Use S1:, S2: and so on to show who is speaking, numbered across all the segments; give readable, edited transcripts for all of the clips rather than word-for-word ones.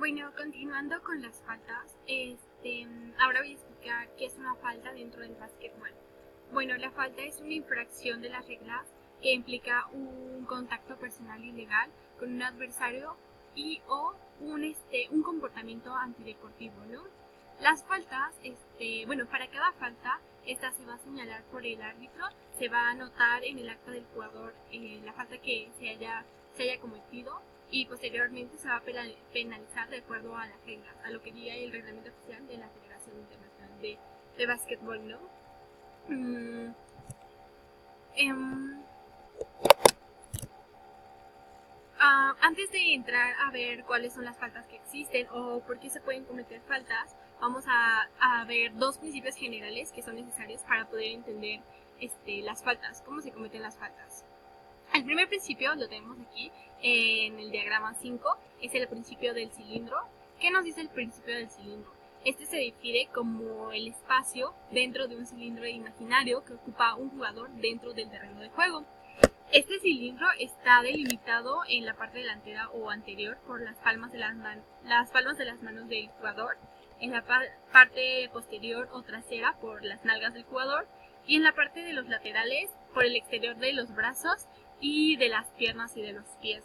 S1: Bueno, continuando con las faltas, ahora voy a explicar qué es una falta dentro del básquetbol. Bueno, la falta es una infracción de las reglas que implica un contacto personal ilegal con un adversario y o un comportamiento antideportivo, ¿no? Las faltas, para cada falta, esta se va a señalar por el árbitro, se va a anotar en el acta del jugador la falta que se haya cometido y posteriormente se va a penalizar de acuerdo a las reglas, a lo que diga el reglamento oficial de la Federación Internacional de Básquetbol, ¿no? Mm, em, Antes de entrar a ver cuáles son las faltas que existen o por qué se pueden cometer faltas, vamos a ver dos principios generales que son necesarios para poder entender las faltas, cómo se cometen las faltas. El primer principio lo tenemos aquí en el diagrama 5, es el principio del cilindro. ¿Qué nos dice el principio del cilindro? Este se define como el espacio dentro de un cilindro imaginario que ocupa un jugador dentro del terreno de juego. Este cilindro está delimitado en la parte delantera o anterior por las palmas de las manos del jugador, en la parte posterior o trasera por las nalgas del jugador y en la parte de los laterales por el exterior de los brazos y de las piernas y de los pies.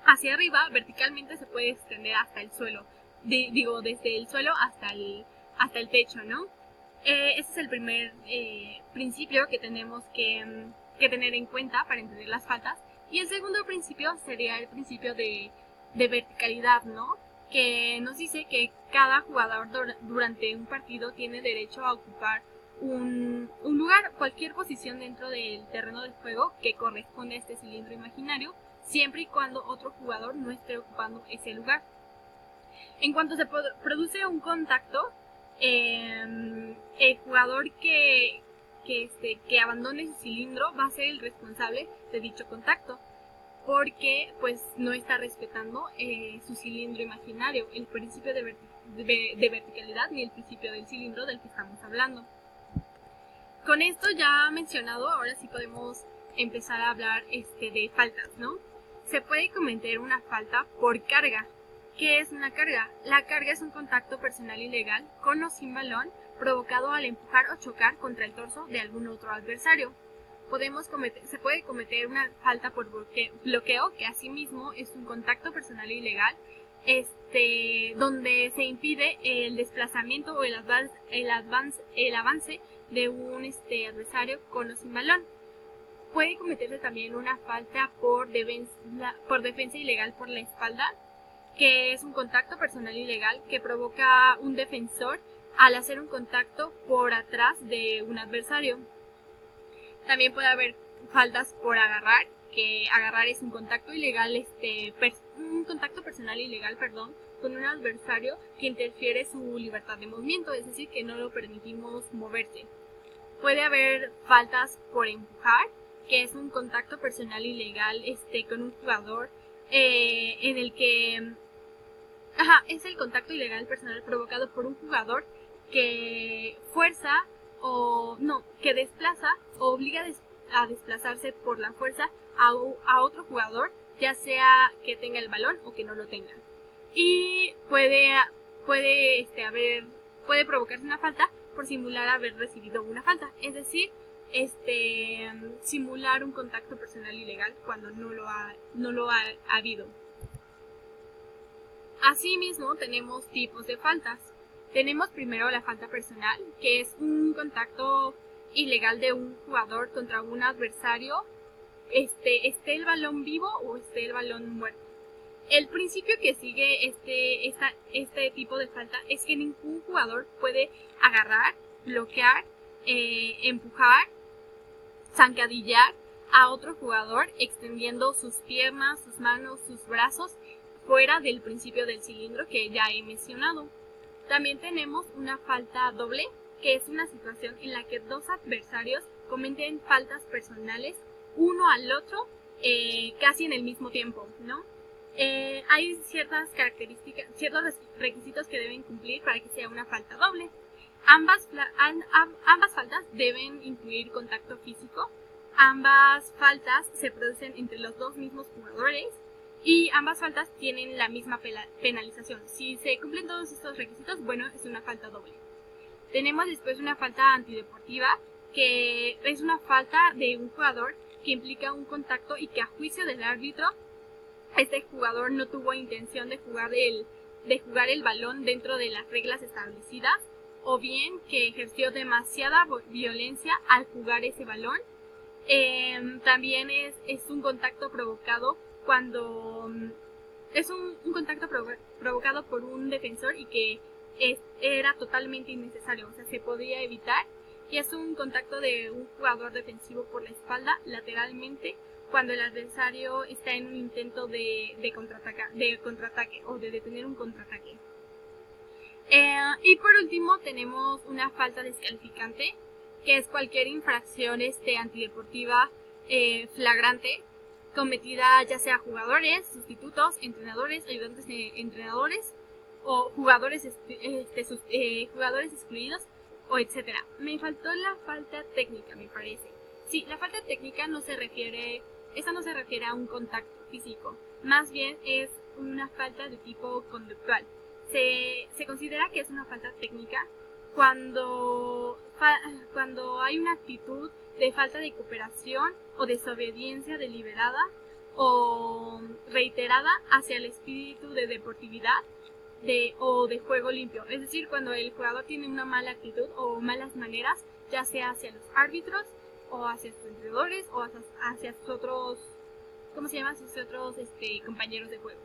S1: Hacia arriba, verticalmente, se puede extender hasta el suelo, desde el suelo hasta el techo, ¿no? Ese es el primer principio que tenemos que tener en cuenta para entender las faltas. Y el segundo principio sería el principio de verticalidad, ¿no? Que nos dice que cada jugador durante un partido tiene derecho a ocupar un lugar, cualquier posición dentro del terreno de juego que corresponde a este cilindro imaginario, siempre y cuando otro jugador no esté ocupando ese lugar. En cuanto se produce un contacto, el jugador que abandone su cilindro va a ser el responsable de dicho contacto, porque pues no está respetando su cilindro imaginario, el principio de verticalidad ni el principio del cilindro del que estamos hablando. Con esto ya mencionado, ahora sí podemos empezar a hablar de faltas, ¿no? Se puede cometer una falta por carga. ¿Qué es una carga? La carga es un contacto personal ilegal con o sin balón provocado al empujar o chocar contra el torso de algún otro adversario. Se puede cometer una falta por bloqueo, que asimismo es un contacto personal ilegal, donde se impide el desplazamiento o el avance de un adversario con o sin balón. Puede cometerse también una falta por defensa ilegal por la espalda, que es un contacto personal ilegal que provoca un defensor al hacer un contacto por atrás de un adversario. También puede haber faltas por agarrar, que agarrar es un contacto ilegal, un contacto personal ilegal, con un adversario que interfiere su libertad de movimiento, es decir, que no lo permitimos moverse. Puede haber faltas por empujar, que es un contacto personal ilegal con un jugador en el que es el contacto ilegal personal provocado por un jugador que fuerza que desplaza o obliga a desplazarse por la fuerza a otro jugador, ya sea que tenga el balón o que no lo tenga. Y puede provocarse una falta por simular haber recibido una falta, es decir, simular un contacto personal ilegal cuando no lo ha habido. Asimismo, tenemos tipos de faltas. Tenemos primero la falta personal, que es un contacto ilegal de un jugador contra un adversario, esté el balón vivo o esté el balón muerto. El principio que sigue este tipo de falta es que ningún jugador puede agarrar, bloquear, empujar, zancadillar a otro jugador extendiendo sus piernas, sus manos, sus brazos fuera del principio del cilindro que ya he mencionado. También tenemos una falta doble, que es una situación en la que dos adversarios cometen faltas personales uno al otro casi en el mismo tiempo, ¿no? Hay ciertas características, ciertos requisitos que deben cumplir para que sea una falta doble. Ambas faltas deben incluir contacto físico. Ambas faltas se producen entre los dos mismos jugadores. y ambas faltas tienen la misma penalización. Si se cumplen todos estos requisitos, bueno, es una falta doble. Tenemos después una falta antideportiva, que es una falta de un jugador que implica un contacto y que a juicio del árbitro, este jugador no tuvo intención de jugar el balón dentro de las reglas establecidas, o bien que ejerció demasiada violencia al jugar ese balón. También es un contacto provocado cuando es un contacto provocado por un defensor y que era totalmente innecesario, o sea, se podía evitar. Y es un contacto de un jugador defensivo por la espalda lateralmente cuando el adversario está en un intento de contraataque o de detener un contraataque. Y por último tenemos una falta descalificante, que es cualquier infracción antideportiva flagrante cometida ya sea jugadores, sustitutos, entrenadores, ayudantes de entrenadores o jugadores excluidos o etcétera. Me faltó la falta técnica, me parece. Sí, la falta técnica no se refiere a un contacto físico, más bien es una falta de tipo conductual. Se considera que es una falta técnica cuando hay una actitud de falta de cooperación o desobediencia deliberada o reiterada hacia el espíritu de deportividad o de juego limpio. Es decir, cuando el jugador tiene una mala actitud o malas maneras, ya sea hacia los árbitros o hacia sus entrenadores o hacia sus otros, sus otros compañeros de juego.